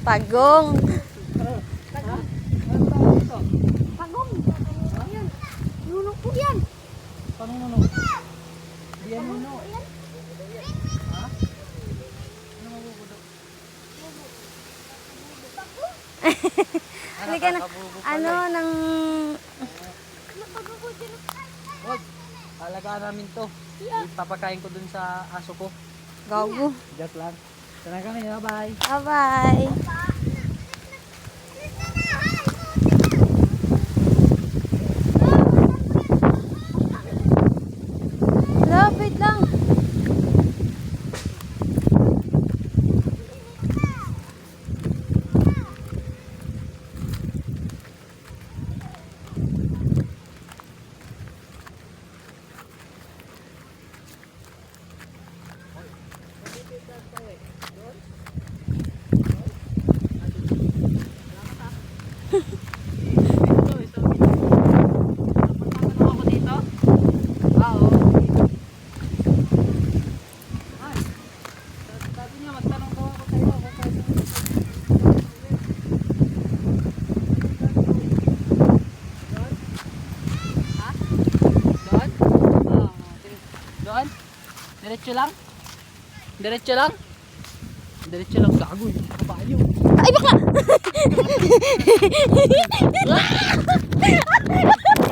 Pagong. Pagong. Ayan. Nuno po yan. Paano nuno? Diyan nuno. Ha? Ano mabubudok? Halika na. Ano nang... Wag. Alagaan namin to. Ipapakain ko dun sa aso ko. Gago. Just lang. Sana kami. Bye-bye. Bye-bye. Lapit lang. Doon? Diretso lang? Diretso lang? Diretso lang. Gago. Kabayo. Ay, bakla!